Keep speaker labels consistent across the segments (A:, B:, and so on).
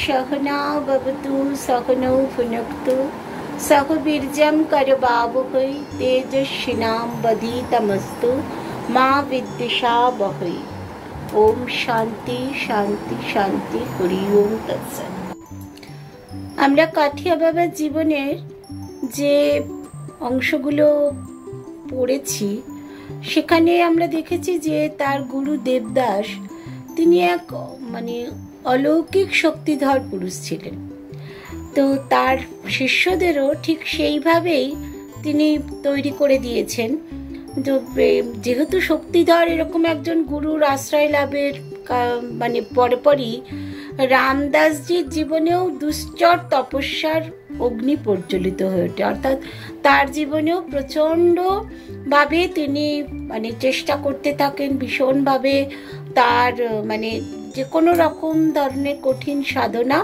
A: सहना भवतु सहनौ भुनक्तु सह वीर्यं करवावहै तेजस्विनावधीतमस्तु मा विद्विषावहै। ओम शांति शांति शांति हरि ओम तत्सत्। আমরা কাঠিয়া বাবার জীবনের যে অংশগুলো পড়েছি সেখানে আমরা দেখেছি যে তার গুরু দেবদাস তিনি এক অলৌকিক শক্তিধর পুরুষ ছিলেন। তো তার শিষ্যদেরও ঠিক সেইভাবেই তিনি তৈরি করে দিয়েছেন। তো যেহেতু শক্তিধর এরকম একজন গুরুর আশ্রয় লাভের পরপরই রামদাসজির জীবনেও দুশ্চর তপস্যার অগ্নি প্রজ্বলিত হয়ে ওঠে। অর্থাৎ তার জীবনেও প্রচণ্ডভাবে তিনি চেষ্টা করতে থাকেন, ভীষণভাবে তার যে কোনো রকম ধরনের কঠিন সাধনা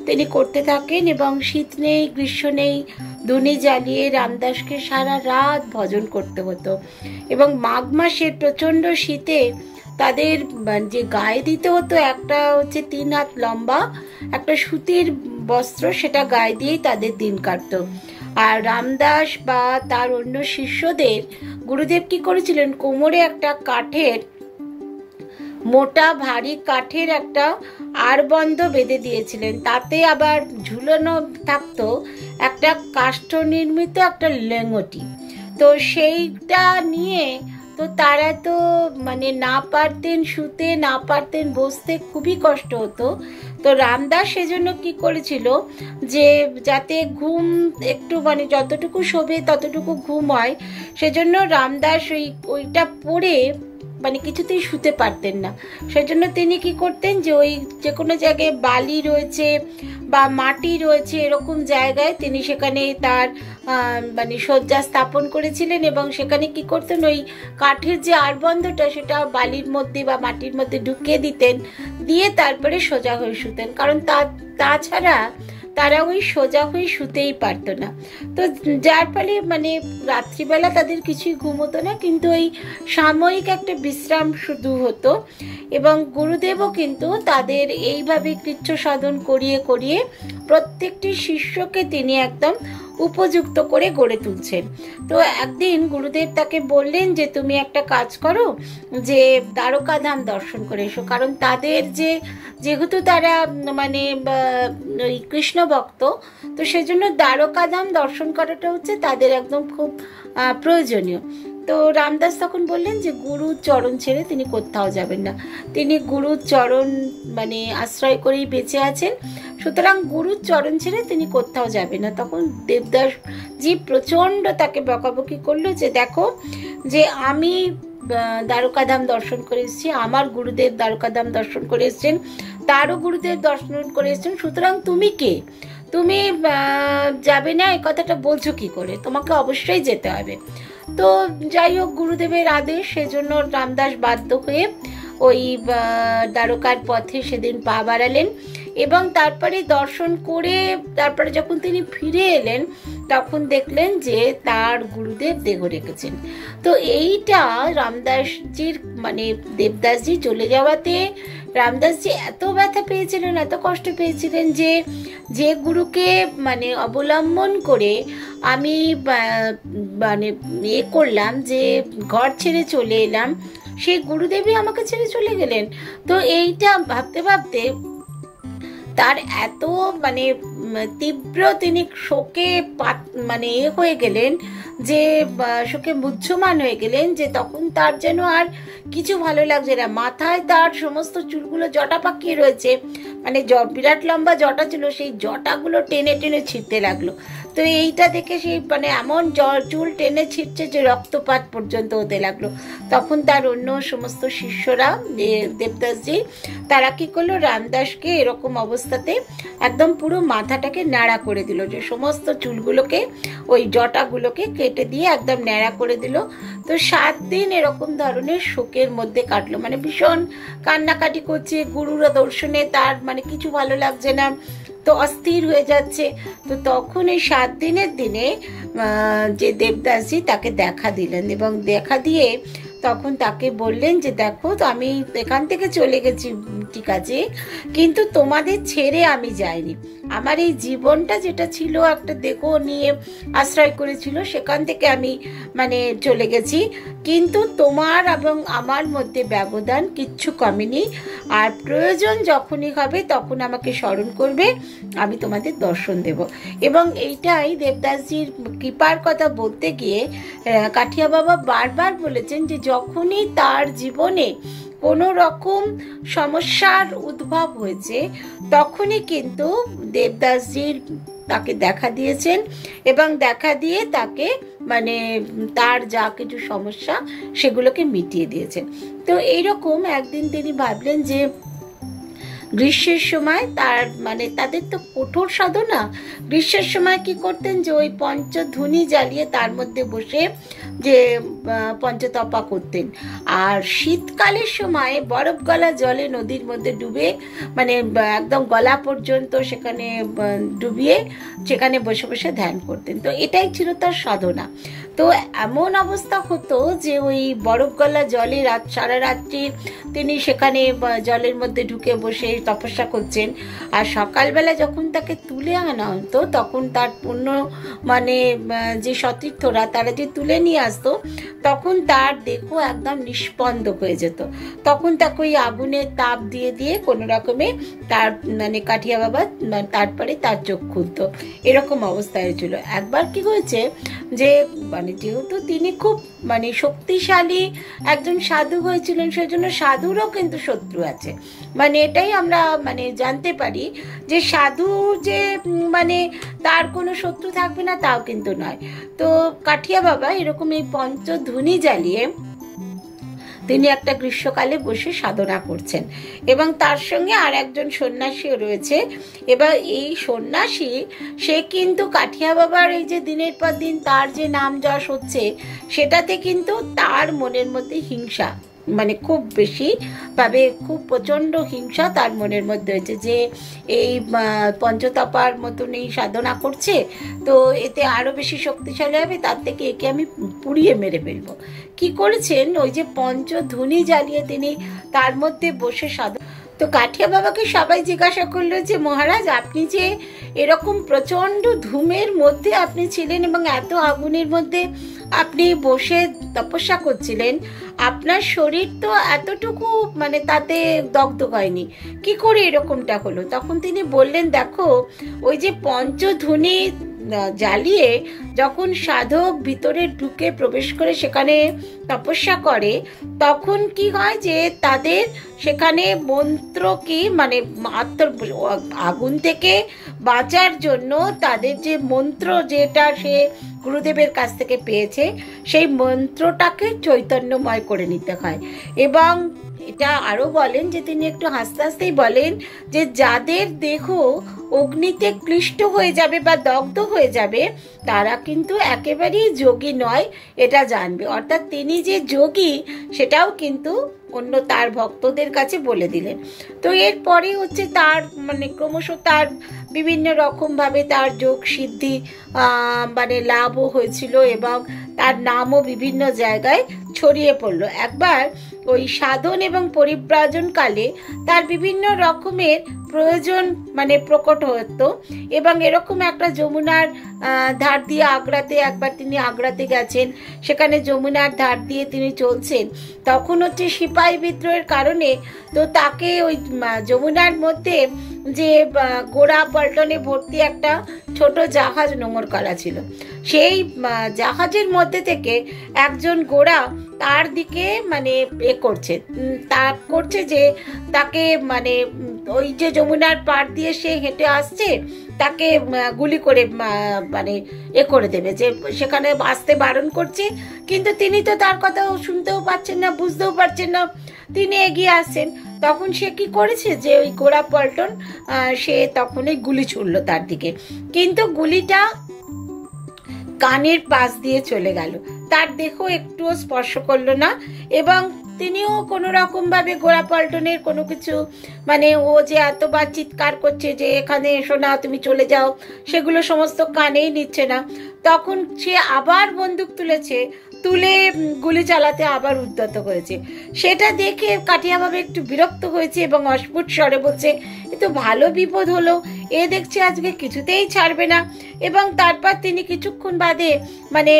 A: তিনি করতে থাকেন এবং শীত নেই গ্রীষ্ম নেই ধুনি জ্বালিয়ে রামদাসকে সারা রাত ভজন করতে হতো। এবং মাঘ মাসের প্রচণ্ড শীতে তাদের যে গায়ে দিতে হতো একটা হচ্ছে 3 হাত লম্বা একটা সুতির বস্ত্র, সেটা গায়ে দিয়েই তাদের দিন কাটত। আর রামদাস বা তার অন্য শিষ্যদের গুরুদেব কি করেছিলেন, কোমরে একটা কাঠের মোটা ভারী কাঠের একটা আড়বন্ধ বেঁধে দিয়েছিলেন। তাতে আবার ঝুলানো থাকতো একটা কাষ্ঠ নির্মিত একটা লেঙ্গটি। তো সেইটা নিয়ে তো তারা তো না পারতেন শুতে, না পারতেন বসতে, খুবই কষ্ট হতো। তো রামদাস সেজন্য কি করেছিল যে যাতে ঘুম একটু যতটুকু শোবে ততটুকু ঘুম হয়, সেজন্য রামদাস ওইটা পরে কিছুতেই শুতে পারতেন না। সেজন্য তিনি কি করতেন যে ওই যে কোনো জায়গায় বালি রয়েছে বা মাটি রয়েছে এরকম জায়গায় তিনি সেখানে তার শয্যা স্থাপন করেছিলেন এবং সেখানে কি করতেন ওই কাঠের যে আড়বন্ধটা সেটা বালির মধ্যে বা মাটির মধ্যে ঢুকিয়ে দিতেন, দিয়ে তারপরে সোজা হয়ে শুতেন। কারণ তাছাড়া তারা ওই সোজা হয়ে শুতেই পারতো না। তো যার ফলে রাত্রিবেলা তাদের কিছুই ঘুম হতো না, কিন্তু ওই সাময়িক একটা বিশ্রাম শুধু হতো। এবং গুরুদেবও কিন্তু তাদের এইভাবে কৃচ্ছ সাধন করিয়ে করিয়ে প্রত্যেকটি শিষ্যকে তিনি একদম উপযুক্ত করে গড়ে তুলছেন। তো একদিন গুরুদেব তাকে বললেন যে তুমি একটা কাজ করো, যে দ্বারকাধাম দর্শন করে এসো। কারণ তাদের যেহেতু তারা ওই কৃষ্ণ ভক্ত, তো সেজন্য দ্বারকাধাম দর্শন করাটা হচ্ছে তাদের একদম খুব প্রয়োজনীয়। তো রামদাস তখন বললেন যে গুরুর চরণ ছেড়ে তিনি কোথাও যাবেন না, তিনি গুরুর চরণ আশ্রয় করেই বেঁচে আছেন, সুতরাং গুরুর চরণ ছেড়ে তিনি কোথাও যাবেন না। তখন দেবদাস জি প্রচণ্ড তাকে বকাবকি করলো যে দেখো যে আমি দ্বারকাধাম দর্শন করে এসেছি, আমার গুরুদেব দ্বারকাধাম দর্শন করে এসেছেন, তারও গুরুদেব দর্শন করে এসেছেন, সুতরাং তুমি কে, তুমি যাবে না এই কথাটা বলছো কি করে, তোমাকে অবশ্যই যেতে হবে। তো যাই হোক গুরুদেবের আদেশ, সেজন্য রামদাস বাধ্য হয়ে ওই দ্বারকার পথে সেদিন পা বাড়ালেন এবং তারপরে দর্শন করে তারপরে যখন তিনি ফিরে এলেন তখন দেখলেন যে তার গুরুদেব দেহ রেখেছেন। তো এইটা রামদাসজির দেবদাসজি চলে যাওয়াতে রামদাসজি এত ব্যথা পেয়েছিলেন, এত কষ্ট পেয়েছিলেন যে গুরুকে অবলম্বন করে আমি করলাম যে ঘর ছেড়ে চলে এলাম, সেই গুরুদেবই আমাকে ছেড়ে চলে গেলেন। তো এইটা ভাবতে ভাবতে তার এত তীব্র তিনি শোকে হয়ে গেলেন, যে শোকে মুহ্যমান হয়ে গেলেন, যে তখন তার যেন আর কিছু ভালো লাগছে না। মাথায় তার সমস্ত চুলগুলো জটা পাকিয়ে রয়েছে, বিরাট লম্বা জটা ছিল, সেই জটাগুলো টেনে টেনে ছিঁড়তে লাগলো। তো এইটা দেখে সেই এমন চুল টেনে ছিঁড়ছে যে রক্তপাত পর্যন্ত হতে লাগলো। তখন তার অন্য সমস্ত শিষ্যরা দেবদাসজি তারা কি করলো, রামদাসকে এরকম অবস্থাতে একদম পুরো মাথাটাকে ন্যাড়া করে দিল, যে সমস্ত চুলগুলোকে ওই জটাগুলোকে কেটে দিয়ে একদম ন্যাড়া করে দিল। তো 7 দিন এরকম ধরনের শোকের মধ্যে কাটলো, ভীষণ কান্নাকাটি করছে, গুরুর দর্শনে তার কিছু ভালো লাগছে না, তো অস্থির হয়ে যাচ্ছে। তো তখন এই 7 দিনের দিনে যে দেবদাসজি তাকে দেখা দিলেন এবং দেখা দিয়ে তখন তাকে বললেন যে দেখো, তো আমি এখান থেকে চলে গেছি ঠিক আছে, কিন্তু তোমাদের ছেড়ে আমি যাইনি। আমার এই জীবনটা যেটা ছিল একটা দেহ নিয়ে আশ্রয় করেছিল, সেখান থেকে আমি মানে চলে গেছি, কিন্তু তোমার এবং আমার মধ্যে ব্যবধান কিচ্ছু কমেনি। আর প্রয়োজন যখনই হবে তখন আমাকে স্মরণ করবে, আমি তোমাদের দর্শন দেব। এবং এইটাই দেবদাসজির কৃপার কথা বলতে গিয়ে কাঠিয়া বাবা বারবার বলেছেন যে যখনই তার জীবনে কোনো রকম সমস্যার উদ্ভব হয়েছে তখনই কিন্তু দেবদাসজির তাকে দেখা দিয়েছেন এবং দেখা দিয়ে তাকে মানে তার যা কিছু সমস্যা সেগুলোকে মিটিয়ে দিয়েছেন। তো এইরকম একদিন তিনি ভাবলেন যে গ্রীষ্মের সময় তার মানে তাদের তো কঠোর সাধনা, গ্রীষ্মের সময় কি করতেন যে ওই পঞ্চধুনি জ্বালিয়ে তার মধ্যে বসে যে পঞ্চতপা করতেন। আর শীতকালের সময় বরফ গলা জলে নদীর মধ্যে ডুবে মানে একদম গলা পর্যন্ত সেখানে ডুবিয়ে সেখানে বসে বসে ধ্যান করতেন। তো এটাই ছিল তার সাধনা। তো এমন অবস্থা হতো যে ওই বরফ গলা জলে সারা রাত্রি তিনি সেখানে জলের মধ্যে ঢুকে বসে তপস্যা করছেন। আর সকালবেলা যখন তাকে তুলে আনা হতো তখন তার পূর্ণ মানে যে সতীর্থরা তারা যে তুলে নিয়ে আসতো তখন তার দেহ একদম নিষ্পন্দ হয়ে যেত। তখন তাকে ওই আগুনের তাপ দিয়ে দিয়ে কোনো রকমে তার মানে কাঠিয়া বাবা তারপরে তার চোখ খুলতো, এরকম অবস্থা হয়েছিল। একবার কি হয়েছে যে মানে যেহেতু তিনি খুব মানে শক্তিশালী একজন সাধু হয়েছিলেন, সেজন্য সাধুরও কিন্তু শত্রু আছে। মানে এটাই আমরা মানে জানতে পারি যে সাধু যে মানে তার কোনো শত্রু থাকবে না তাও কিন্তু নয়। তো কাঠিয়া বাবা এরকম এই পঞ্চধুনি জ্বালিয়ে তিনি একটা গ্রীষ্মকালে বসে সাধনা করছেন এবং তার সঙ্গে আর একজন সন্ন্যাসীও রয়েছে। এবার এই সন্ন্যাসী সে কিন্তু কাঠিয়া বাবার এই যে দিনের পর দিন তার যে নাম যশ হচ্ছে সেটাতে কিন্তু তার মনের মধ্যে হিংসা মানে খুব বেশি ভাবে খুব প্রচণ্ড হিংসা তার মনের মধ্যে হয়েছে যে এই পঞ্চতপার মতন এই সাধনা করছে, তো এতে আরও বেশি শক্তিশালী হবে, তার থেকে একে আমি পুড়িয়ে মেরে ফেলবো। কি করেছেন, ওই যে পঞ্চধুনি জ্বালিয়ে তিনি তার মধ্যে বসে সাধনা। তো কাঠিয়া বাবাকে সবাই জিজ্ঞাসা করলো যে মহারাজ, আপনি যে এরকম প্রচণ্ড ধূমের মধ্যে আপনি ছিলেন এবং এত আগুনের মধ্যে আপনি বসে তপস্যা করছিলেন, আপনার শরীর তো এতটুকু মানে তাতে দগ্ধ হয়নি, কি করে এরকমটা হলো? তখন তিনি বললেন, দেখো ওই যে পঞ্চধুনি জ্বালিয়ে যখন সাধক ভিতরে ঢুকে প্রবেশ করে সেখানে তপস্যা করে তখন কি হয় যে তাদের সেখানে মন্ত্র কি মানে আগুন থেকে বাঁচার জন্য তাদের যে মন্ত্র যেটা সে গুরুদেবের কাছ থেকে পেয়েছে সেই মন্ত্রটাকে চৈতন্যময় করে নিতে হয়। এবং এটা আরো বলেন যে তিনি একটু হাসতে হাসতেই বলেন যে যাদের দেহ অগ্নিতে ক্লিষ্ট হয়ে যাবে বা দগ্ধ হয়ে যাবে তারা কিন্তু একেবারেই যোগী নয়, এটা জানবে। অর্থাৎ তিনি যে যোগী সেটাও কিন্তু অন্য তার ভক্তদের কাছে বলে দিলেন। তো এরপরে হচ্ছে তার মানে ক্রমশ তার বিভিন্ন রকমভাবে তার যোগ সিদ্ধি মানে লাভও হয়েছিল এবং তার নামও বিভিন্ন জায়গায় ছড়িয়ে পড়ল। একবার ওই সাধন এবং পরিব্রাজনকালে তার বিভিন্ন রকমের প্রয়োজন মানে প্রকট হতো এবং এরকম একটা যমুনার ধার দিয়ে আগ্রাতে একবার তিনি আগ্রাতে গেছেন, সেখানে যমুনার ধার দিয়ে তিনি চলছেন, তখন হচ্ছে সিপাহী বিদ্রোহের কারণে তো তাকে ওই যমুনার মধ্যে যে গোড়া পল্টনে ভর্তি একটা ছোট জাহাজ নোঙর করা ছিল, সেই জাহাজের মধ্যে থেকে একজন গোড়া তার দিকে মানে করছে যে তাকে মানে ওই যে যমুনার পাড় দিয়ে সে হেঁটে আসছে তাকে গুলি করে মানে করে দেবে, যে সেখানে আসতে বারণ করছে, কিন্তু তিনি তো তার কথা শুনতেও পাচ্ছেন না, বুঝতেও পারছেন না, তিনি এগিয়ে আসছেন। তখন সে কি করেছে যে ওই গোড়া পল্টন সে তখনই গুলি ছুড়লো তার দিকে, কিন্তু গুলিটা কানের পাশ দিয়ে চলে গেল, তার দেহ একটুও স্পর্শ করলো না এবং তিনিও কোনো রকম ভাবে গোড়া পল্টনের কোনো কিছু, মানে ও যে এতবার চিৎকার করছে যে এখানে এসো না, তুমি চলে যাও, সেগুলো সমস্ত কানেই নিচ্ছে না। তখন সে আবার বন্দুক তুলে গুলি চালাতে আবার উদ্যত হয়েছে। সেটা দেখে কাঠিয়া বাবা একটু বিরক্ত হয়েছে এবং অস্ফুট স্বরে বলছে, এ তো ভালো বিপদ হলো, এ দেখছি আজকে কিছুতেই ছাড়বে না। এবং তারপর তিনি কিছুক্ষণ বাদে মানে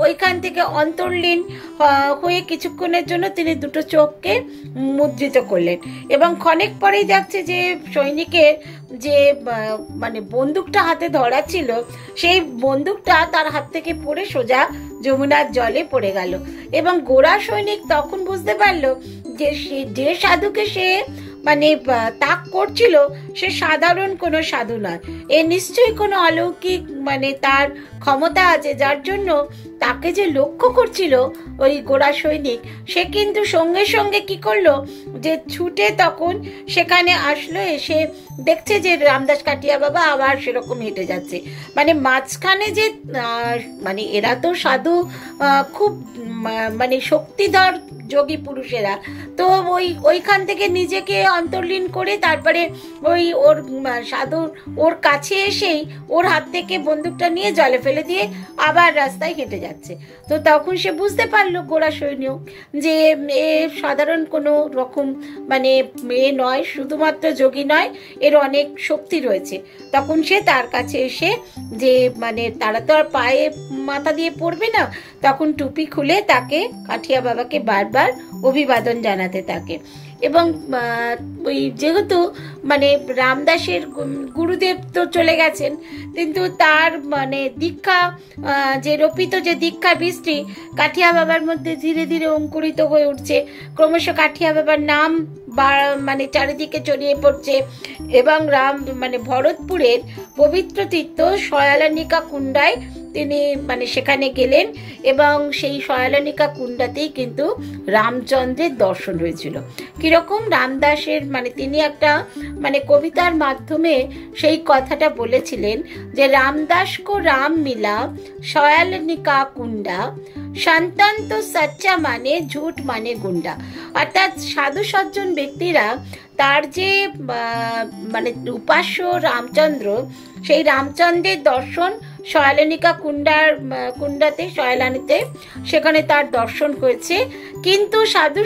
A: ওইখান থেকে অন্তর্লীন হয়ে কিছুক্ষণের জন্য তিনি দুটো চোখকে মুদ্রিত করলেন। এবং ক্ষণেক পরেই যাচ্ছে যে সৈনিকের যে মানে বন্দুকটা হাতে ধরা ছিল, সেই বন্দুকটা তার হাত থেকে পড়ে সোজা যমুনার জলে পড়ে গেল। এবং গোরা সৈনিক তখন বুঝতে পারলো যে সাধুকে সে মানে তাক করছিল সে সাধারণ কোনো সাধু নয়, এ নিশ্চয়ই কোনো অলৌকিক মানে তার ক্ষমতা আছে, যার জন্য তাকে যে লক্ষ্য করছিল ওই গোরা সৈনিক, সে কিন্তু সঙ্গে সঙ্গে কি করলো যে ছুটে তখন সেখানে আসলো। এসে দেখছে যে রামদাস কাঠিয়া বাবা আবার সেরকম হেঁটে যাচ্ছে। মানে মাঝখানে যে মানে এরা তো সাধু খুব মানে শক্তিধর যোগী পুরুষেরা, তো ওইখান থেকে নিজেকে অন্তর্লীন করে তারপরে ওর সাধুর ওর কাছে এসেই ওর হাত থেকে বন্দুকটা নিয়ে জলে ফেলে দিয়ে আবার রাস্তায় হেঁটে যাচ্ছে। তো তখন সে বুঝতে পারলো গোরা সৈনিক যে এ সাধারণ কোনো রকম মানে এ নয়, শুধুমাত্র যোগী নয়, এর অনেক শক্তি রয়েছে। তখন সে তার কাছে এসে যে মানে তারা তো আর পায়ে মাথা দিয়ে পড়বে না, তখন টুপি খুলে তাকে কাঠিয়া বাবাকে বারবার অভিবাদন জানাতে থাকে। এবং ওই যেহেতু মানে রামদাসের গুরুদেব তো চলে গেছেন, কিন্তু তার মানে দীক্ষা যে রোপিত যে দীক্ষা বৃষ্টি কাঠিয়া বাবার মধ্যে ধীরে ধীরে অঙ্কুরিত হয়ে উঠছে। ক্রমশ কাঠিয়া বাবার নাম মানে চারিদিকে ছড়িয়ে পড়ছে। এবং মানে ভরতপুরের পবিত্র তীর্থ শয়ালানিকা কুণ্ডায় তিনি মানে সেখানে গেলেন এবং সেই শয়ালানিকা কুণ্ডাতেই কিন্তু রামচন্দ্রের দর্শন হয়েছিল। কিরকম রামদাসের মানে তিনি একটা মানে কবিতার মাধ্যমে সেই কথাটা বলেছিলেন যে রামদাস কো রাম মিলা শয়ালানিকা কুণ্ডা, সন্তান তো সচ্চা মানে ঝুট মানে গুন্ডা। অর্থাৎ সাধু সজ্জন ব্যক্তিরা তার যে মানে উপাস্য রামচন্দ্র, সেই রামচন্দ্রের দর্শন শয়ালানিকা কুণ্ডাতে শয়ালানিতে সেখানে তার দর্শন হয়েছে। কিন্তু সাধু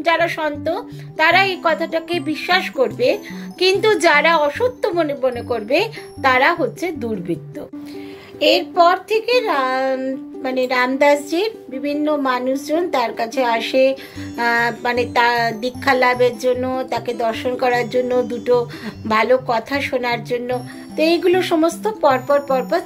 A: যারা সন্ত তারা এই কথাটাকে বিশ্বাস করবে, কিন্তু যারা অসত্য মনে করবে তারা হচ্ছে দুর্বৃত্ত। এরপর থেকে মানে রামদাসজির বিভিন্ন মানুষজন তার কাছে আসে মানে তা দীক্ষা লাভের জন্য, তাকে দর্শন করার জন্য, দুটো ভালো কথা শোনার জন্য। তো এইগুলো সমস্ত পরপর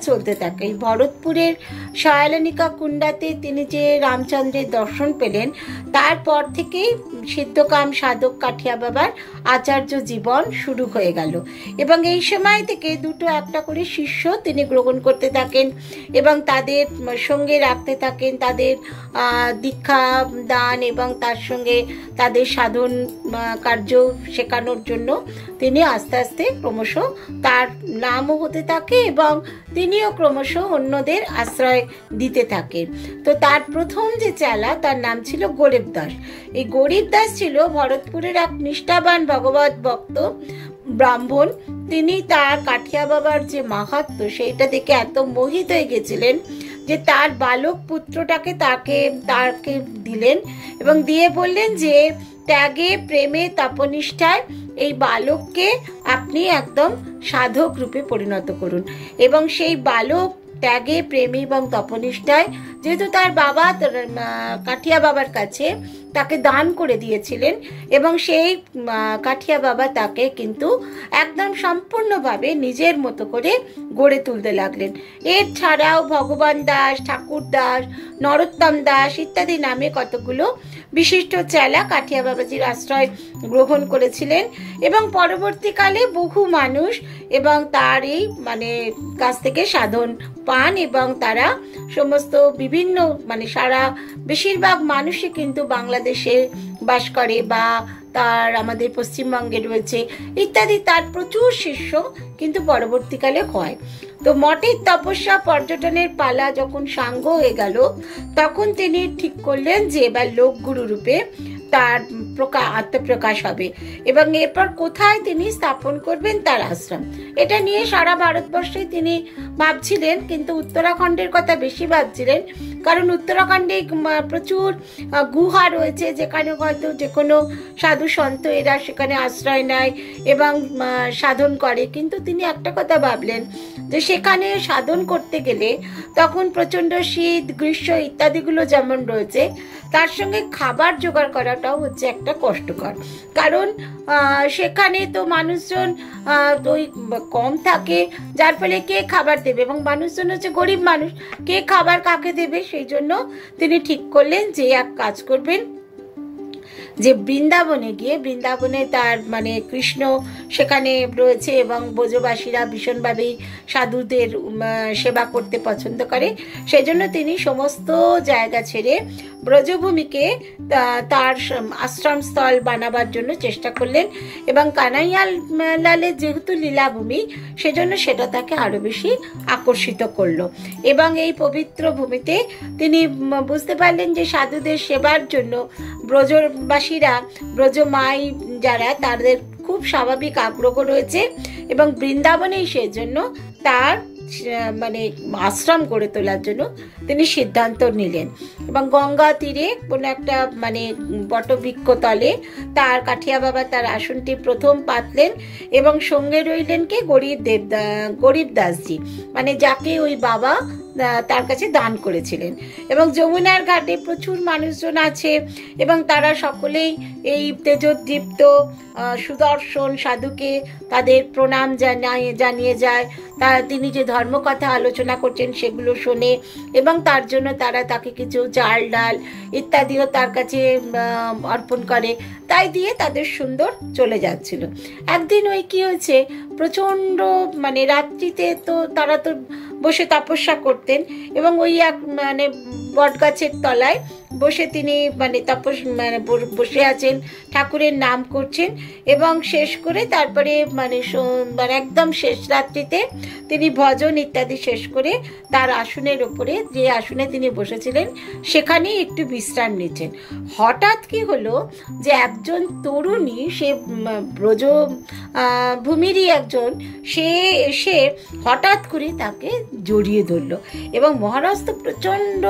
A: চলতে থাকে। এই ভরতপুরের শয়ালানিকা কুণ্ডাতে তিনি যে রামচন্দ্রের দর্শন পেলেন, তারপর থেকেই সিদ্ধকাম সাধক কাঠিয়া বাবার আচার্য জীবন শুরু হয়ে গেল। এবং এই সময় থেকে দুটো একটা করে শিষ্য তিনি গ্রহণ করতে থাকেন এবং তাদের সঙ্গে রাখতে থাকেন, তাদের দীক্ষা দান এবং তার সঙ্গে তাদের সাধন কার্য শেখানোর জন্য তিনি আস্তে আস্তে ক্রমশ তার নামও হতে থাকে এবং তিনিও ক্রমশ অন্যদের আশ্রয় দিতে থাকেন। তো তার প্রথম যে চেলা তার নাম ছিল গরিব দাস। এই গরিব দাস ছিল ভরতপুরের এক নিষ্ঠাবান ভগবত ভক্ত ব্রাহ্মণ। তিনি তার কাঠিয়া বাবার যে মাহাত্ম্য সেইটা দেখে এত মোহিত হয়ে গেছিলেন যে তার বালক পুত্রটাকে তাকে দিলেন এবং দিয়ে বললেন যে ত্যাগে প্রেমে তপনিষ্ঠায় এই বালককে আপনি একদম সাধক রূপে পরিণত করুন। এবং সেই বালক ত্যাগে প্রেমে এবং তপনিষ্ঠায় যেহেতু তার বাবা কাঠিয়া বাবার কাছে তাকে দান করে দিয়েছিলেন এবং সেই কাঠিয়া বাবা তাকে কিন্তু একদম সম্পূর্ণভাবে নিজের মতো করে গড়ে তুলতে লাগলেন। এর ছাড়াও ভগবান দাস, ঠাকুর দাস, নরোত্তম দাস ইত্যাদি নামে কতগুলো বিশিষ্ট চেলা কাঠিয়া বাবাজির আশ্রয় গ্রহণ করেছিলেন এবং পরবর্তীকালে বহু মানুষ এবং তার এই মানে কাছ থেকে সাধন পান এবং তারা সমস্ত বিভিন্ন মানে সারা বেশিরভাগ মানুষই কিন্তু বাংলাদেশে বাস করে বা তার আমাদের পশ্চিমবঙ্গে রয়েছে ইত্যাদি। তার প্রচুর শিষ্য কিন্তু পরবর্তীকালে হয়। তো মঠের তপস্যা পর্যটনের পালা যখন সাঙ্গ হয়ে গেল, তখন তিনি ঠিক করলেন যে এবার লোকগুরু রূপে তার আত্মপ্রকাশ হবে। এবং এরপর কোথায় তিনি স্থাপন করবেন তার আশ্রম, এটা নিয়ে সারা ভারতবর্ষে তিনি ভাবছিলেন, কিন্তু উত্তরাখণ্ডের কথা বেশি ভাবছিলেন, কারণ উত্তরাখণ্ডে প্রচুর গুহা রয়েছে, যেখানে হয়তো যে কোনো সাধু সন্ত এরা সেখানে আশ্রয় নেয় এবং সাধন করে। কিন্তু তিনি একটা কথা ভাবলেন যে সেখানে সাধন করতে গেলে তখন প্রচণ্ড শীত, গ্রীষ্ম ইত্যাদিগুলো যেমন রয়েছে, তার সঙ্গে খাবার জোগাড় করাটাও হচ্ছে একটা কষ্টকর, কারণ সেখানে তো মানুষজন ওই কম থাকে, যার ফলে কে খাবার দেবে, এবং মানুষজন হচ্ছে গরিব মানুষ, কে খাবার কাকে দেবে। সেই জন্য তিনি ঠিক করলেন যে এক কাজ করবেন, যে বৃন্দাবনে গিয়ে, বৃন্দাবনে তার মানে কৃষ্ণ সেখানে রয়েছে এবং ব্রজবাসীরা ভীষণভাবেই সাধুদের সেবা করতে পছন্দ করে। সেই জন্য তিনি সমস্ত জায়গা ছেড়ে ব্রজভূমিকে তার আশ্রমস্থল বানাবার জন্য চেষ্টা করলেন, এবং কানাইয়াল লালের যেহেতু লীলাভূমি, সেজন্য সেটা তাকে আরো বেশি আকর্ষিত করলো। এবং এই পবিত্র ভূমিতে তিনি বুঝতে পারলেন যে সাধুদের সেবার জন্য ব্রজবাসীরা, ব্রজমাই যারা, তাদের খুব স্বাভাবিক আগ্রহ রয়েছে, এবং বৃন্দাবনেই সেজন্য তার মানে আশ্রম গড়ে তোলার জন্য তিনি সিদ্ধান্ত নিলেন। এবং গঙ্গা তীরে কোনো একটা মানে বটবৃক্ষ তলে তার কাঠিয়া বাবা তার আসনটি প্রথম পাতলেন, এবং সঙ্গে রইলেন কে, গরিব দাসজি, মানে যাকে ওই বাবা তার কাছে দান করেছিলেন। এবং যমুনার ঘাটে প্রচুর মানুষজন আছে, এবং তারা সকলেই এই তেজোদ্দীপ্ত সুদর্শন সাধুকে তাদের প্রণাম জানিয়ে যায়। তিনি যে ধর্মকথা আলোচনা করছেন সেগুলো শোনে, এবং তার জন্য তারা তাকে কিছু চাল ডাল ইত্যাদিও তার কাছে অর্পণ করে। তাই দিয়ে তাদের সুন্দর চলে যাচ্ছিল। একদিন ওই কি হয়েছে, প্রচণ্ড মানে রাত্রিতে তো তারা তো বসে তপস্যা করতেন, এবং ওই এক মানে বটগাছের তলায় বসে তিনি মানে বসে আছেন, ঠাকুরের নাম করছেন, এবং শেষ করে তারপরে মানে একদম শেষ রাত্রিতে তিনি ভজন ইত্যাদি শেষ করে তার আসনের ওপরে, যে আসনে তিনি বসেছিলেন, সেখানেই একটু বিশ্রাম নিচ্ছেন। হঠাৎ কি হলো যে একজন তরুণী, সে ব্রজ ভূমিরই একজন, সে এসে হঠাৎ করে তাকে জড়িয়ে ধরলো, এবং মহারাজ তো প্রচণ্ড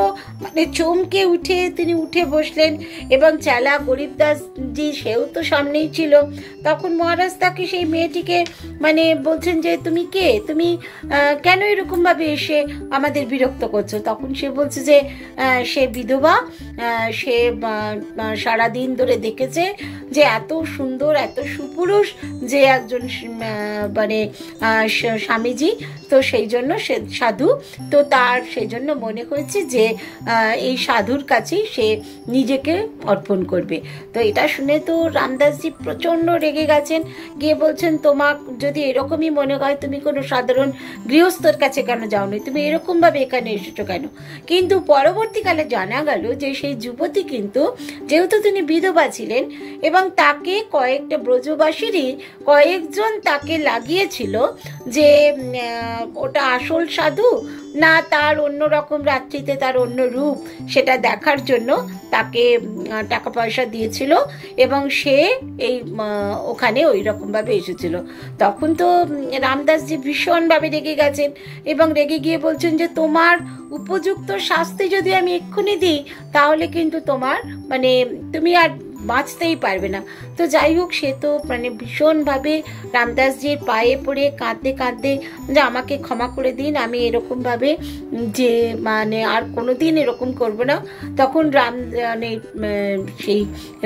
A: মানে চমকে উঠে তিনি উঠে বসলেন, এবং চেলা গরিবদাস জি সেও তো সামনেই ছিল। তখন মহারাজ তাকে, সেই মেয়েটিকে মানে বলছেন যে তুমি কে, তুমি কেন এরকম ভাবে এসে আমাদের বিরক্ত করছো। তখন সে বলছে যে সে বিধবা, সে সারাদিন ধরে দেখেছে যে এত সুন্দর, এত সুপুরুষ যে একজন মানে স্বামীজি, তো সেই জন্য সে সাধু, তো তার সেই জন্য মনে হয়েছে যে এই সাধুর কাছেই সে নিজেকে অর্পণ করবে। তো এটা শুনে তো রামদাসজি প্রচণ্ড রেগে গেছেন, গিয়ে বলছেন তোমার যদি এরকমই মনে হয়, তুমি কোনো সাধারণ গৃহস্থর কাছে কেন যাওনি, তুমি এরকমভাবে এখানে এসেছো কেন। কিন্তু পরবর্তীকালে জানা গেল যে সেই যুবতী কিন্তু, যেহেতু তিনি বিধবা ছিলেন, এবং তাকে কয়েকটা ব্রজবাসীরই কয়েকজন তাকে লাগিয়েছিল যে ওটা আসল সাধু না তার অন্য রকম, রাত্রিতে তার অন্য রূপ, সেটা দেখার জন্য তাকে টাকা পয়সা দিয়েছিল, এবং সে এই ওখানে ওই রকমভাবে এসেছিল। তখন তো রামদাসজি ভীষণভাবে রেগে গেছেন, এবং রেগে গিয়ে বলছেন যে তোমার উপযুক্ত শাস্তি যদি আমি এক্ষুনি দিই, তাহলে কিন্তু তোমার মানে তুমি আর বাঁচতেই পারবে না। তো যাই হোক, সে তো মানে ভীষণভাবে রামদাসজির পায়ে পড়ে কাঁদতে কাঁদতে যে আমাকে ক্ষমা করে দিন, আমি এরকমভাবে যে মানে আর কোনোদিন এরকম করব না। তখন সেই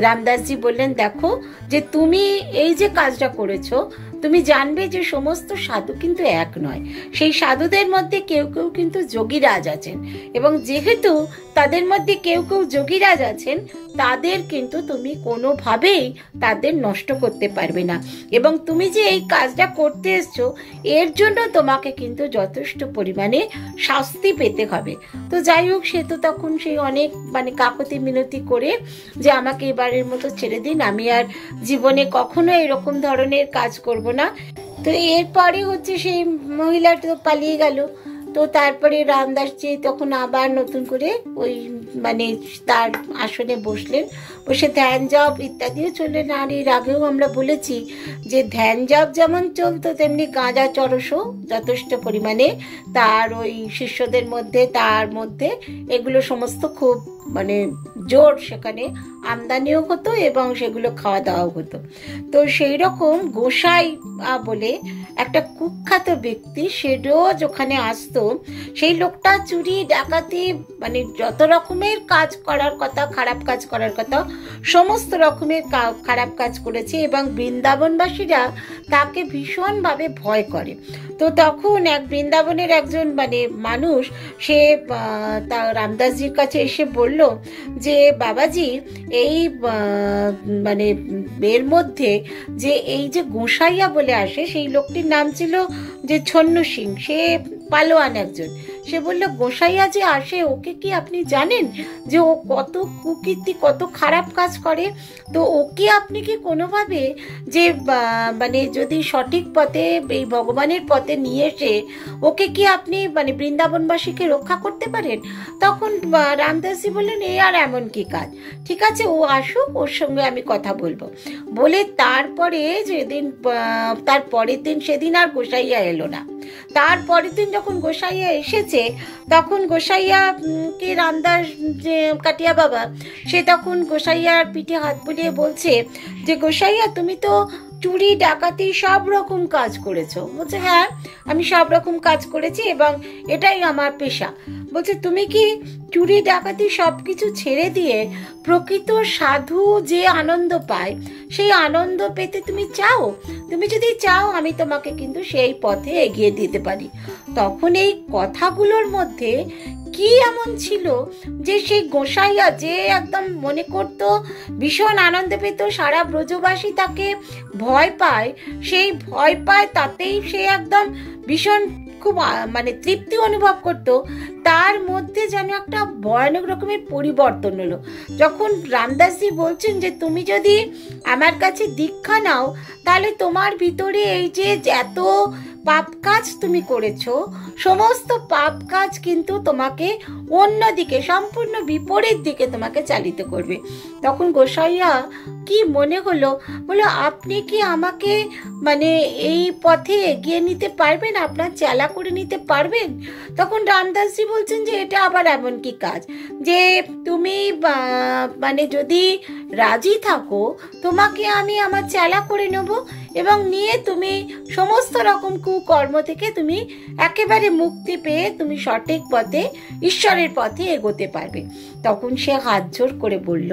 A: রামদাসজি বললেন, দেখো যে তুমি এই যে কাজটা করেছো, তুমি জানবে যে সমস্ত সাধু কিন্তু এক নয়, সেই সাধুদের মধ্যে কেউ কেউ কিন্তু যোগীরাজ আছেন, এবং যেহেতু তাদের মধ্যে কেউ কেউ যোগীরাজ আছেন, তাদের কিন্তু তুমি কোনোভাবেই তাদের নষ্ট করতে পারবে না, এবং তুমি যে এই কাজটা করতে এসছো এর জন্য তোমাকে কিন্তু যথেষ্ট পরিমাণে শাস্তি পেতে হবে। তো যাই হোক, সে তো তখন সেই অনেক মানে কাকতি মিনতি করে যে আমাকে এবারের মতো ছেড়ে দিন, আমি আর জীবনে কখনো এরকম ধরনের কাজ করব না। তো এরপরে হচ্ছে সেই মহিলাটা পালিয়ে গেল। তো তারপরে রামদাসজি তখন আবার নতুন করে ওই মানে তার আসনে বসলেন, বসে ধ্যান জপ ইত্যাদিও চললেন। আর এর আগেও আমরা বলেছি যে ধ্যান জপ যেমন চলতো তেমনি গাঁজা চরসও যথেষ্ট পরিমাণে তার ওই শিষ্যদের মধ্যে তার মধ্যে এগুলো সমস্ত খুব মানে জোর সেখানে আমদানিও হতো এবং সেগুলো খাওয়া দাওয়াও হতো। তো সেই রকম গোসাই বলে একটা কুখ্যাত ব্যক্তি সে রোজ ওখানে আসতো। সেই লোকটা চুরি ডাকাতি মানে যত রকমের কাজ করার কথা, খারাপ কাজ করার কথা, সমস্ত রকমের খারাপ কাজ করেছে এবং বৃন্দাবনবাসীরা তাকে ভীষণভাবে ভয় করে। তো তখন এক বৃন্দাবনের একজন মানে মানুষ সে তা রামদাসজির কাছে এসে বলল যে বাবাজি এই মানে এর মধ্যে যে এই যে গোসাইয়া বলে আসে, সেই লোকটির নাম ছিল যে ছন্নু সিং, সে পালোয়ান একজন। সে বলল গোসাইয়া যে আসে ওকে কি আপনি জানেন যে ও কত কুকীর্তি, কত খারাপ কাজ করে? তো ওকে আপনি কি কোনোভাবে যে মানে যদি সঠিক পথে এই ভগবানের পথে নিয়ে এসে ওকে কি আপনি মানে বৃন্দাবনবাসীকে রক্ষা করতে পারেন? তখন রামদাসজি বললেন এই আর এমন কি কাজ, ঠিক আছে ও আসুক, ওর সঙ্গে আমি কথা বলবো। বলে তারপরে যেদিন তার পরের দিন সেদিন আর গোসাইয়া এলো না। তারপরের দিন যখন গোসাইয়া এসেছে তখন গোসাইয়া কে রামদাস যে কাটিয়া বাবা সে তখন গোসাইয়ার পিঠে হাত বুলিয়ে বলছে যে গোসাইয়া তুমি তো চুরি ডাকাতি সব রকম কাজ করেছো। বলছে হ্যাঁ আমি সব রকম কাজ করেছি এবং এটাই আমার পেশা। বলছে তুমি কি চুরি ডাকাতি সব কিছু ছেড়ে দিয়ে প্রকৃত সাধু যে আনন্দ পায় সেই আনন্দ পেতে তুমি চাও? তুমি যদি চাও আমি তোমাকে কিন্তু সেই পথে এগিয়ে দিতে পারি। তখন এই কথাগুলোর মধ্যে কি এমন ছিল যে সেই গোসাইয়া যে একদম মনে করতো ভীষণ আনন্দ পেত, সারা ব্রজবাসী তাকে ভয় পায়, সেই ভয় পায় তাতেই সে একদম ভীষণ খুব মানে তৃপ্তি অনুভব করত, তার মধ্যে যেন একটা ভয়ানক রকমের পরিবর্তন হলো। যখন রামদাসজি বলছেন যে তুমি যদি আমার কাছে দীক্ষা নাও তাহলে তোমার ভিতরে এই যে এত পাপ কাজ তুমি করেছো সমস্ত পাপ কাজ কিন্তু তোমাকে অন্যদিকে সম্পূর্ণ বিপরীত দিকে তোমাকে চালিত করবে। তখন গোসাইয়া কি মনে হলো, বলো আপনি কি আমাকে মানে এই পথে এগিয়ে নিতে পারবেন, আপনার চেলা করে নিতে পারবেন? তখন রামদাসজি বলছেন যে এটা আবার এমন কি কাজ যে তুমি মানে যদি রাজি থাকো তোমাকে আমি আমার চেলা করে নেব এবং নিয়ে তুমি সমস্ত রকম কুকর্ম থেকে তুমি একেবারে মুক্তি পেয়ে তুমি সঠিক পথে ঈশ্বরের পথে এগোতে পারবে। তখন সে হাত জোর করে বলল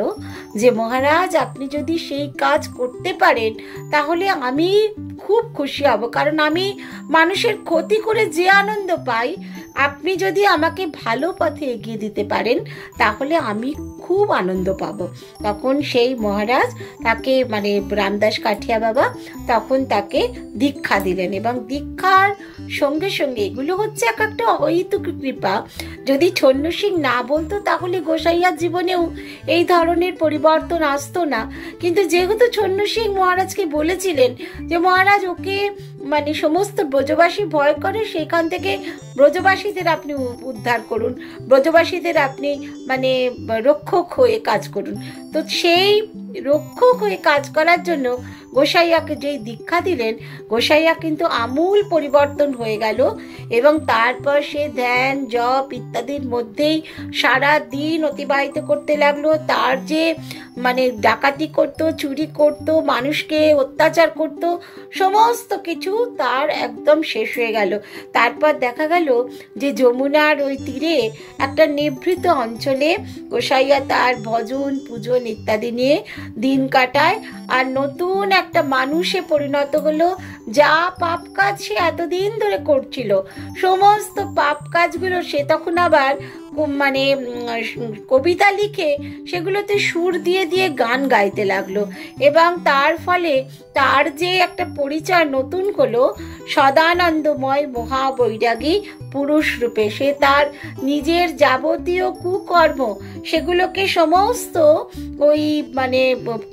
A: যে মহারাজ আপনি যদি সেই কাজ করতে পারেন তাহলে আমি খুব খুশি হব, কারণ আমি মানুষের ক্ষতি করে যে আনন্দ পাই আপনি যদি আমাকে ভালো পথে এগিয়ে দিতে পারেন তাহলে আমি খুব আনন্দ পাবো। তখন সেই মহারাজ তাকে মানে রামদাস কাঠিয়া বাবা তখন তাকে দীক্ষা দিলেন এবং দীক্ষার সঙ্গে সঙ্গে এগুলো হচ্ছে এক একটা অহৈতুক কৃপা। যদি ছন্নু সিং না বলতো তাহলে গোসাইয়ার জীবনেও এই ধরনের পরিবর্তন আসতো না, কিন্তু যেহেতু ছন্নু সিং মহারাজকে বলেছিলেন যে মহারাজ ওকে মানে সমস্ত ব্রজবাসী ভয় করে, সেখান থেকে ব্রজবাসীদের আপনি উদ্ধার করুন, ব্রজবাসীদের আপনি মানে রক্ষক হয়ে কাজ করুন। তো সেই রক্ষক হয়ে কাজ করার জন্য গোসাইয়াকে যেই দীক্ষা দিলেন গোসাইয়া কিন্তু আমূল পরিবর্তন হয়ে গেল এবং তারপর সে ধ্যান জপ ইত্যাদির মধ্যেই সারা দিন অতিবাহিত করতে লাগলো। তার যে মানে ডাকাতি করতো, চুরি করতো, মানুষকে অত্যাচার করতো, সমস্ত কিছু তার একদম শেষ হয়ে গেল। তারপর দেখা গেল যে যমুনার ওই তীরে একটা নিভৃত অঞ্চলে গোসাইয়া তার ভজন পূজন ইত্যাদি নিয়ে দিন কাটায় আর নতুন একটা মানুষে পরিণত হলো। যা পাপ কাজ সে এতদিন ধরে করছিল সমস্ত পাপ কাজগুলো সে তখন আবার মানে কবিতা লিখে সেগুলোতে সুর দিয়ে দিয়ে গান গাইতে লাগলো, এবং তার ফলে তার যে একটা পরিচয় নতুন হলো সদানন্দময় মহাবৈরাগী পুরুষ রূপে। সে তার নিজের যাবতীয় কুকর্ম সেগুলোকে সমস্ত ওই মানে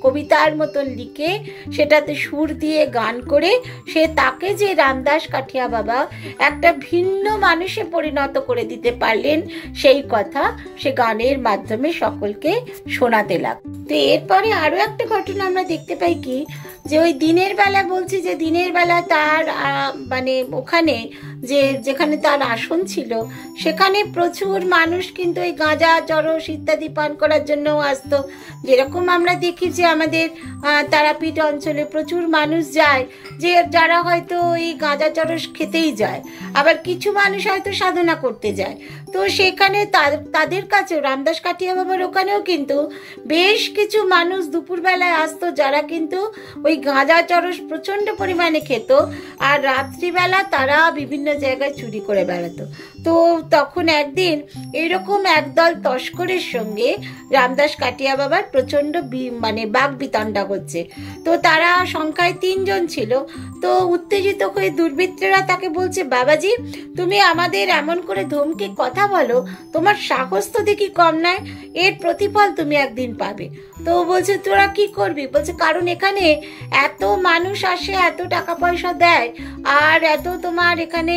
A: কবিতার মতন লিখে সেটাতে সুর দিয়ে গান করে সে তাকে যে রামদাস কাঠিয়া বাবা একটা ভিন্ন মানুষে পরিণত করে দিতে পারলেন সেই কথা সে গানের মাধ্যমে সকলকে শোনাতে লাগলো। তো এরপরে আরো একটা ঘটনা আমরা দেখতে পাই কি, যে ওই দিনের বেলা বলছি যে দিনের বেলা তার মানে ওখানে যেখানে তার আসন ছিল সেখানে প্রচুর মানুষ কিন্তু ওই গাঁজা চরস ইত্যাদি পান করার জন্য আসতো। যেরকম আমরা দেখি যে আমাদের তারাপীঠ অঞ্চলে প্রচুর মানুষ যায়, যে যারা হয়তো ওই গাঁজা চরস খেতেই যায়, আবার কিছু মানুষ হয়তো সাধনা করতে যায়। তো সেখানে তাদের কাছেও রামদাস কাঠিয়া বাবার ওখানেও কিন্তু বেশ কিছু মানুষ দুপুরবেলায় আসতো যারা কিন্তু ওই গাঁজা চরস প্রচণ্ড পরিমাণে খেত, আর রাত্রিবেলা তারা বিভিন্ন জায়গায় চুরি করে বেড়াতো। তো তখন একদিন এইরকম একদল তস্করের সঙ্গে রামদাস কাঠিয়া বাবার প্রচণ্ড মানে বাক বিতণ্ডা হচ্ছে। তো তারা সংখ্যায় 3 জন ছিল। তো উত্তেজিত হয়ে দুর্বৃত্তরা তাকে বলছে, বাবাজি তুমি আমাদের এমন করে ধমকে কথা বলো, তোমার সাহস তো দেখি কম নয়, এর প্রতিফল তুমি একদিন পাবে। তো বলছে তোরা কি করবি? বলছে কারণ এখানে এত মানুষ আসে, এত টাকা পয়সা দেয়, আর এত তোমার এখানে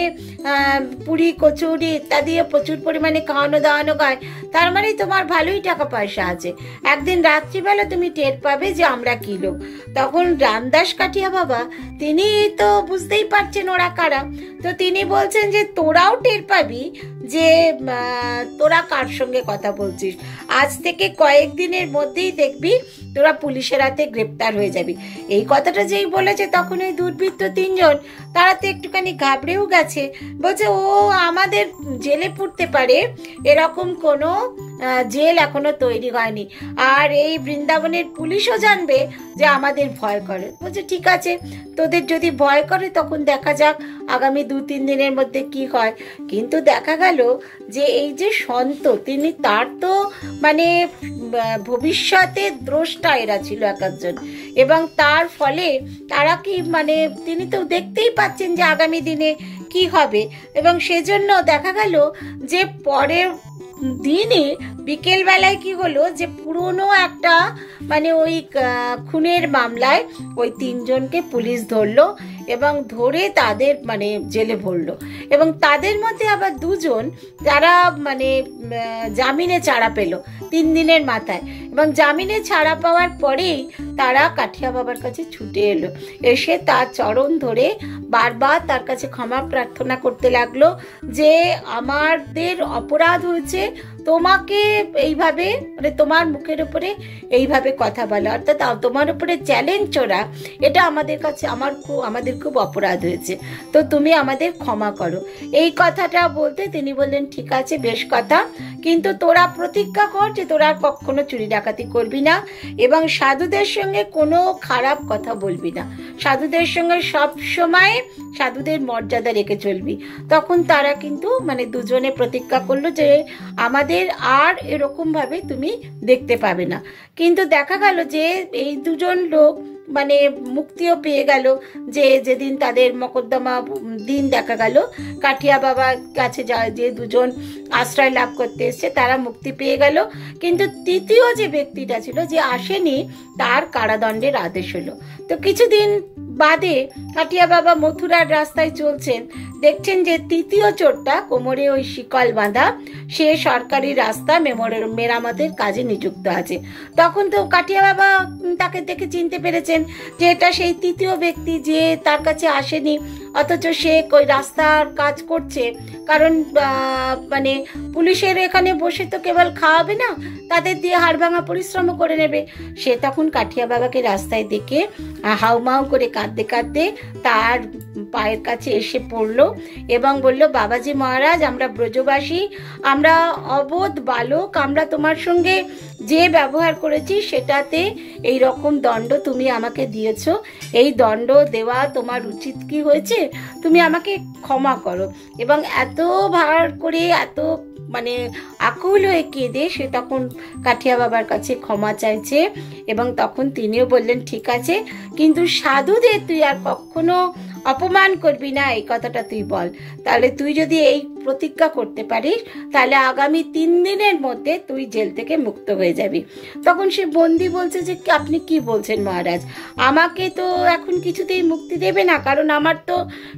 A: পুরি কচুরি ইত্যাদি প্রচুর পরিমাণে খাওয়ানো দাওয়ানো হয়, তার মানে তোমার ভালোই টাকা পয়সা আছে, একদিন রাত্রিবেলা তুমি টের পাবে যে আমরা কি লোক। তখন রামদাস কাঠিয়া বাবা তিনি তো বুঝতেই পারছেন ওরা কারা, তো তিনি বলছেন যে তোরাও টের পাবি যে তোরা কার সঙ্গে কথা বলছিস, আজ থেকে কয়েকদিনের মধ্যেই দেখবি তোরা পুলিশের হাতে গ্রেপ্তার হয়ে যাবি। এই কথাটা যেই বলেছে তখন ওই দুর্বৃত্ত 3 জন তারা তো একটুখানি ঘাবড়েও গেছে, বলছে ও আমাদের জেলে পুরতে পারে এরকম কোনো জেল এখনো তৈরি হয়নি, আর এই বৃন্দাবনের পুলিশও জানবে যে আমাদের ভয় করে। বলছে ঠিক আছে, তোদের যদি ভয় করে তখন দেখা যাক আগামী 2-3 দিনের মধ্যে কি হয়। কিন্তু দেখা গেল যে এই যে সন্ত তিনি, তার তো মানে ভবিষ্যতে দ্রষ্টা এরা ছিল এক একজন, এবং তার ফলে তারা কি মানে তিনি তো দেখতেই পাচ্ছেন যে আগামী দিনে কি হবে, এবং সেজন্য দেখা গেল যে পরের দিনে বিকেল বেলায় কি হলো যে পুরনো একটা মানে ওই খুনের মামলায় ওই 3 জনকে পুলিশ ধরলো এবং ধরে তাদের মানে জেলে ভরলো, এবং তাদের মধ্যে আবার 2 জন যারা মানে জামিনে ছাড়া পেল 3 দিনের মাথায়, এবং জামিনে ছাড়া পাওয়ার পরেই তারা কাঠিয়া বাবার কাছে ছুটে এলো, এসে তার চরণ ধরে বারবার তার কাছে ক্ষমা প্রার্থনা করতে লাগলো যে আমাদের অপরাধ হয়েছে, তোমাকে এইভাবে মানে তোমার মুখের উপরে এইভাবে কথা বলা, অর্থাৎ তোমার উপরে চ্যালেঞ্জ ছোড়া, এটা আমাদের কাছে আমাদের খুব অপরাধ হয়েছে, তো তুমি আমাদের ক্ষমা করো। এই কথাটা বলতে তিনি বললেন ঠিক আছে বেশ কথা, কিন্তু তোরা প্রতিজ্ঞা কর যে তোরা কখনো চুরি ডাকাতি করবি না এবং সাধুদের সঙ্গে কোনো খারাপ কথা বলবি না, সাধুদের সঙ্গে সব সময় সাধুদের মর্যাদা রেখে চলবি। তখন তারা কিন্তু মানে 2 জনে প্রতিজ্ঞা করলো যে আমাদের আর এরকম ভাবে তুমি দেখতে পাবে না। কিন্তু দেখা গেল যে এই 2 জন লোক মানে মুক্তিও পেয়ে গেল, যে যেদিন তাদের মকদ্দমা দিন দেখা গেল কাঠিয়া বাবার কাছে যে 2 জন আশ্রয় লাভ করতে এসছে তারা মুক্তি পেয়ে গেল, কিন্তু তৃতীয় যে ব্যক্তিটা ছিল যে আসেনি তার কারাদণ্ডের আদেশ হলো। তো কিছুদিন বাদে কাঠিয়া বাবা মথুরার রাস্তায় চলছেন, দেখছেন যে তৃতীয় চোরটা কোমরে ওই শিকল বাঁধা, সে সরকারি রাস্তা মেরামতের কাজে নিযুক্ত আছে। তখন তো কাঠিয়া বাবা তাকে দেখে চিনতে পেরেছেন যে এটা সেই তৃতীয় ব্যক্তি যে তার কাছে আসেনি, অথচ সে ওই রাস্তার কাজ করছে, কারণ মানে পুলিশের এখানে বসে তো কেবল খাওয়াবে না, তাদের দিয়ে হাড় ভাঙা পরিশ্রম করে নেবে। সে তখন কাঠিয়া বাবাকে রাস্তায় দেখে হাউমাউ করে কাঁদতে কাঁদতে তার পায়ের কাছে এসে পড়লো এবং বলল, বাবাজি মহারাজ, আমরা ব্রজবাসী, আমরা অবোধ বালক, আমরা তোমার সঙ্গে যে ব্যবহার করেছি সেটাতে এই রকম দণ্ড তুমি আমাকে দিয়েছো, এই দণ্ড দেওয়া তোমার উচিত কি হয়েছে, তুমি আমাকে ক্ষমা করো। এবং এত ভার করে এত মানে আকুল হয়ে কেঁদে সে তখন কাঠিয়া বাবার কাছে ক্ষমা চাইছে, এবং তখন তিনিও বললেন ঠিক আছে, কিন্তু সাধুদের তুই আর কখনো অপমান করবি না, এই কথাটা তুই বল। তাহলে তুই যদি এই প্রতিজ্ঞা করতে পারিস তাহলে আগামী 3 দিনের মধ্যে তুই জেল থেকে মুক্ত হয়ে যাবি। তখন সে বন্দি বলছে যে আপনি কি বলছেন মহারাজ, আমাকে তো এখন কিছুতেই মুক্তি দেবে না, কারণ আমার তো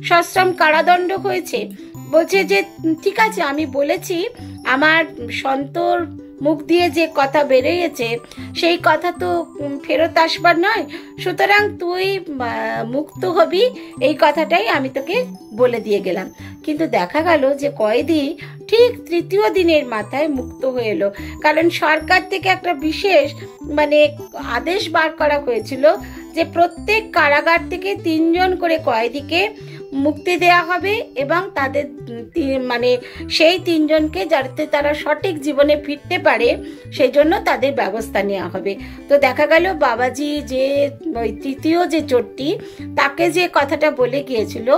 A: সশ্রম কারাদণ্ড হয়েছে। বলছে যে ঠিক আছে, আমি বলেছি আমার সন্তর মুখ দিয়ে যে কথা বেরিয়েছে সেই কথা তো ফেরত আসবার নয়, সুতরাং তুই মুক্ত হবি, এই কথাটাই আমি তোকে বলে দিয়ে গেলাম। কিন্তু দেখা গেল যে কয়েদি ঠিক 3য় দিনের মাথায় মুক্ত হয়ে এলো, কারণ সরকার থেকে একটা বিশেষ আদেশ বার করা হয়েছিল যে প্রত্যেক কারাগার থেকে 3 জন করে কয়েদিকে মুক্তি দেয়া হবে, এবং তাদের সেই 3 জনকে যাতে তারা সঠিক জীবনে ফিরতে পারে সেই জন্য তাদের ব্যবস্থা নেওয়া হবে। তো দেখা গেল বাবাজি যে ওই 3য় যে চোরটি তাকে যে কথাটা বলে গিয়েছিল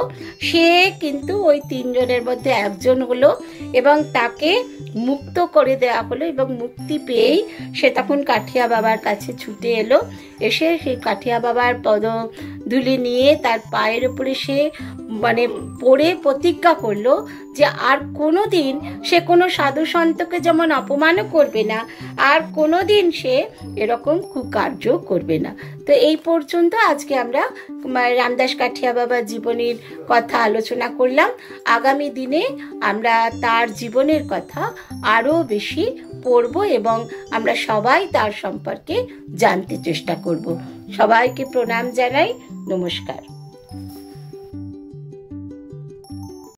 A: সে কিন্তু ওই 3 জনের মধ্যে একজন হলো, এবং তাকে মুক্ত করে দেওয়া হলো, এবং মুক্তি পেয়েই সে তখন কাঠিয়া বাবার কাছে ছুটে এলো। এসে সেই কাঠিয়া বাবার পদধূলি নিয়ে তার পায়ের উপরে সে পড়ে প্রতিজ্ঞা করলো যে আর কোনোদিন সে কোনো সাধু সন্তকে যেমন অপমানও করবে না, আর কোনোদিন সে এরকম কুকার্য করবে না। তো এই পর্যন্ত আজকে আমরা রামদাস কাঠিয়া বাবার জীবনের কথা আলোচনা করলাম। আগামী দিনে আমরা তার জীবনের কথা আরও বেশি পড়ব, এবং আমরা সবাই তার সম্পর্কে জানতে চেষ্টা করব। সবাইকে প্রণাম জানাই, নমস্কার।